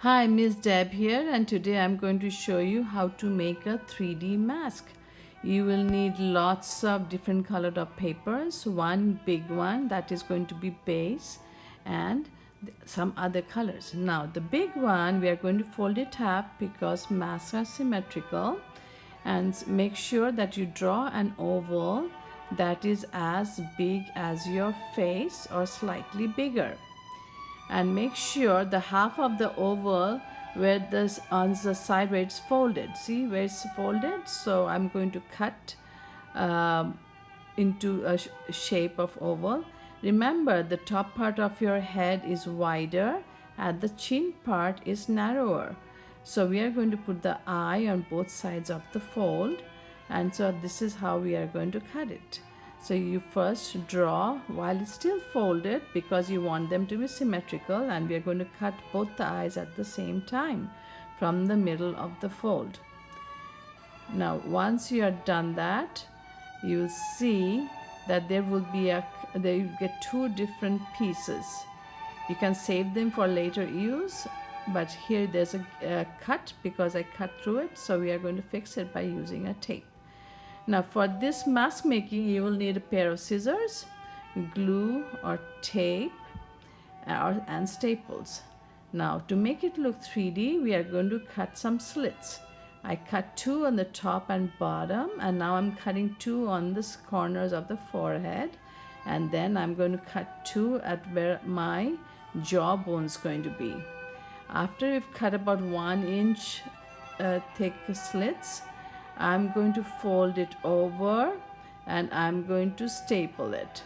Hi, Miss Deb here, and today I'm going to show you how to make a 3D mask. You will need lots of different colored of papers, one big one that is going to be base, and some other colors. Now, the big one we are going to fold it up because masks are symmetrical, and make sure that you draw an oval that is as big as your face or slightly bigger, and make sure the half of the oval where this on the side where it's folded, see where it's folded. So I'm going to cut um, into a shape of oval. Remember, the top part of your head is wider and the chin part is narrower. So we are going to put the eye on both sides of the fold, and so this is how we are going to cut it. So you first draw while it's still folded because you want them to be symmetrical, and we are going to cut both the eyes at the same time from the middle of the fold. Now once you are done that, you'll see that there you get two different pieces. You can save them for later use, but here there's a cut because I cut through it, so we are going to fix it by using a tape. Now for this mask making, you will need a pair of scissors, glue or tape, and staples. Now to make it look 3D, we are going to cut some slits. I cut two on the top and bottom, and now I'm cutting two on the corners of the forehead, and then I'm going to cut two at where my jawbone is going to be. After we've cut about 1 inch thick slits, I'm going to fold it over and I'm going to staple it.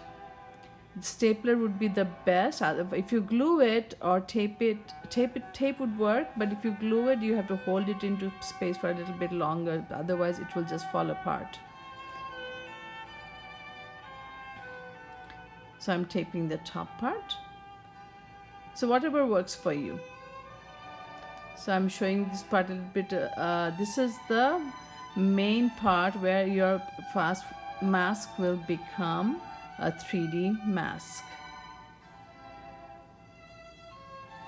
The stapler would be the best. If you glue it or tape would work, but if you glue it, you have to hold it into space for a little bit longer, otherwise it will just fall apart. So I'm taping the top part. So whatever works for you. So I'm showing this part a little bit. This is the main part where your fast mask will become a 3D mask.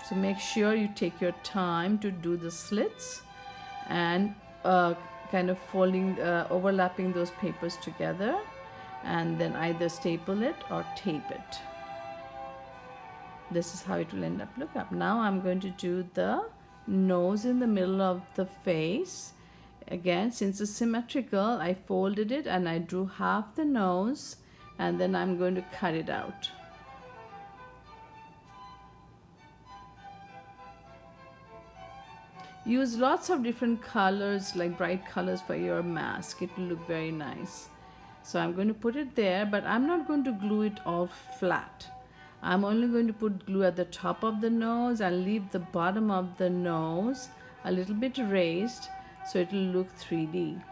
So make sure you take your time to do the slits and kind of folding, overlapping those papers together, and then either staple it or tape it. This is how it will end up look up. Now I'm going to do the nose in the middle of the face. Again, since it's symmetrical, I folded it and I drew half the nose, and then I'm going to cut it out. Use lots of different colors, like bright colors, for your mask. It will look very nice. So I'm going to put it there, but I'm not going to glue it all flat. I'm only going to put glue at the top of the nose and leave the bottom of the nose a little bit raised, so it will look 3D.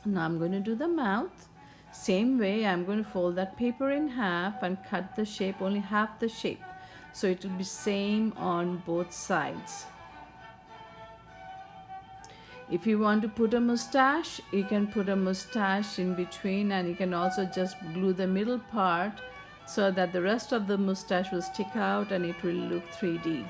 Now I'm going to do the mouth. Same way, I'm going to fold that paper in half and cut the shape, only half the shape, so it will be same on both sides. If you want to put a mustache, you can put a mustache in between, and you can also just glue the middle part so that the rest of the mustache will stick out and it will look 3D.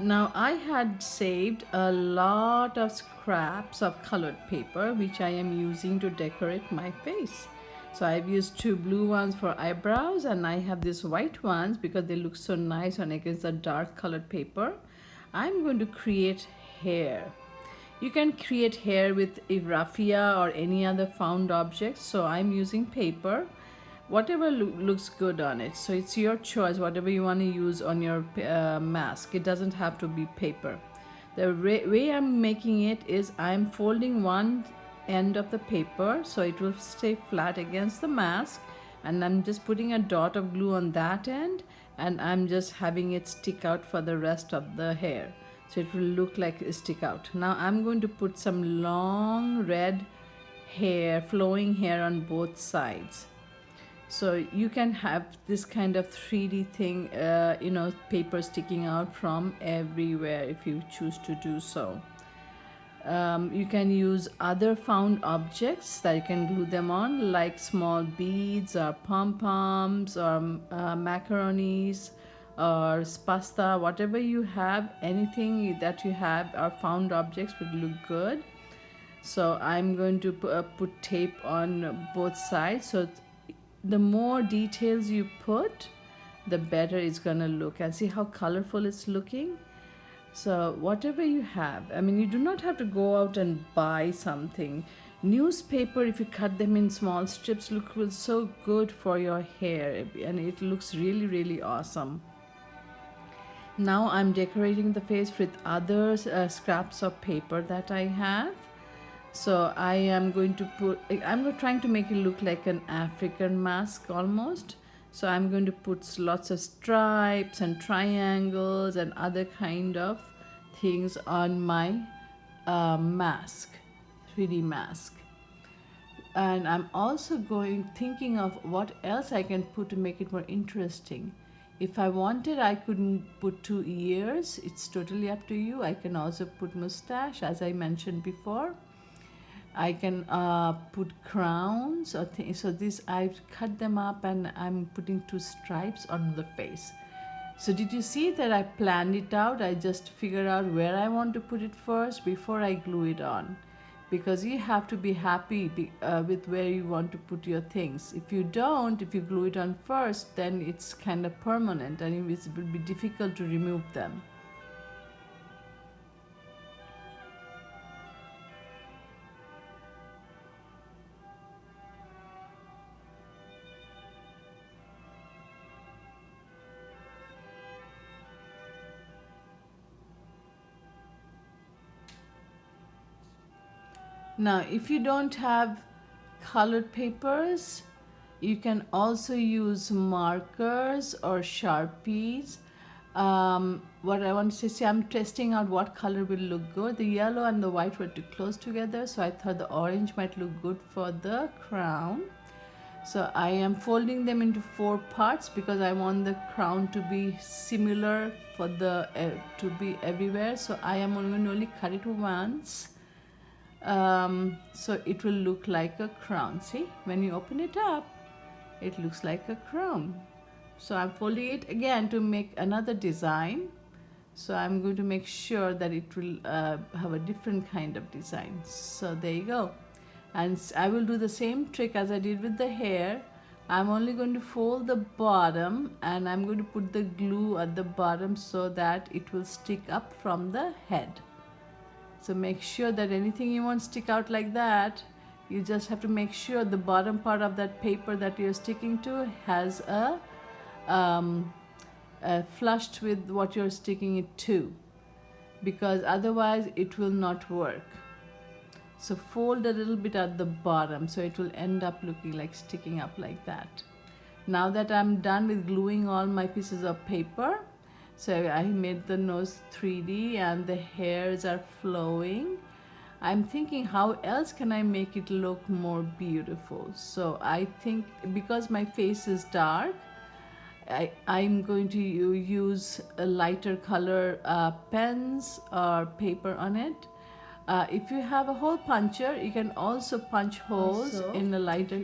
Now I had saved a lot of scraps of colored paper which I am using to decorate my face. So I've used two blue ones for eyebrows, and I have these white ones because they look so nice on against the dark colored paper. I'm going to create hair. You can create hair with a raffia or any other found objects, so I'm using paper, whatever looks good on it. So it's your choice, whatever you want to use on your mask. It doesn't have to be paper. The way I'm making it is I'm folding one end of the paper so it will stay flat against the mask, and I'm just putting a dot of glue on that end, and I'm just having it stick out for the rest of the hair, so it will look like it stick out. Now I'm going to put some long red hair, flowing hair on both sides. So you can have this kind of 3D thing, paper sticking out from everywhere if you choose to do so. You can use other found objects that you can glue them on, like small beads or pom-poms or macaronis or pasta, whatever you have, anything that you have or found objects would look good. So I'm going to put tape on both sides. So the more details you put, the better it's gonna look. And see how colorful it's looking. So whatever you have, I mean, you do not have to go out and buy something. Newspaper, if you cut them in small strips, look so good for your hair, and it looks really, really awesome. Now I'm decorating the face with other scraps of paper that I have. So I am going to I'm trying to make it look like an African mask almost. So I'm going to put lots of stripes and triangles and other kind of things on my mask, 3D mask. And I'm also thinking of what else I can put to make it more interesting. If I wanted, I could put 2 ears. It's totally up to you. I can also put mustache, as I mentioned before. I can put crowns or things. So this, I've cut them up and I'm putting 2 stripes on the face. So did you see that I planned it out? I just figured out where I want to put it first before I glue it on. Because you have to be happy with where you want to put your things. If you don't, if you glue it on first, then it's kind of permanent and it will be difficult to remove them. Now, if you don't have colored papers, you can also use markers or Sharpies. What I want to say, I'm testing out what color will look good. The yellow and the white were too close together, so I thought the orange might look good for the crown. So I am folding them into 4 parts because I want the crown to be similar for to be everywhere. So I am going to only cut it once. So it will look like a crown. See, when you open it up, it looks like a crown. So I'm folding it again to make another design. So I'm going to make sure that it will have a different kind of design. So there you go. And I will do the same trick as I did with the hair. I'm only going to fold the bottom and I'm going to put the glue at the bottom so that it will stick up from the head. So make sure that anything you want stick out like that, you just have to make sure the bottom part of that paper that you're sticking to has flushed with what you're sticking it to, because otherwise it will not work. So fold a little bit at the bottom so it will end up looking like sticking up like that. Now that I'm done with gluing all my pieces of paper, so I made the nose 3D and the hairs are flowing. I'm thinking how else can I make it look more beautiful. So I think because my face is dark, I'm going to use a lighter color pens or paper on it. If you have a hole puncher, you can also punch holes in a lighter,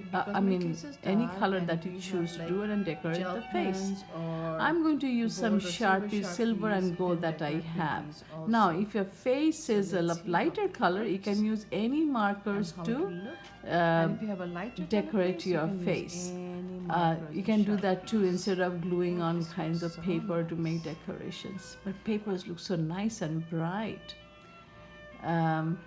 any color that you choose to do it and decorate the face. I'm going to use some Sharpie silver and gold that I have. Now, if your face is a lighter color, you can use any markers to decorate your face. You can do that too instead of gluing on kinds of paper to make decorations. But papers look so nice and bright. And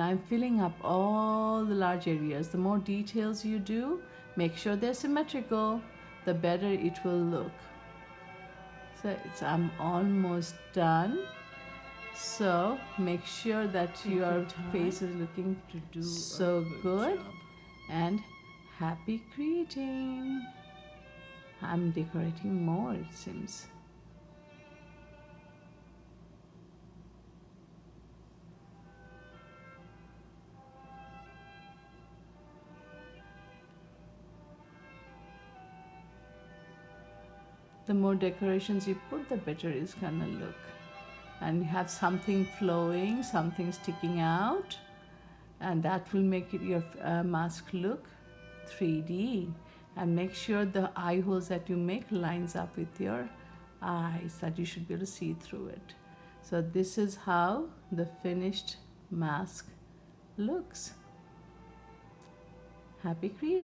I'm filling up all the large areas. The more details you do, make sure they're symmetrical, the better it will look. So I'm almost done. So make sure that your face is looking so good and happy creating. I'm decorating more, it seems. The more decorations you put, the better it's gonna look. and you have something flowing, something sticking out, and that will make it your mask look 3D. And make sure the eye holes that you make lines up with your eyes, that you should be able to see through it. So this is how the finished mask looks. Happy creating!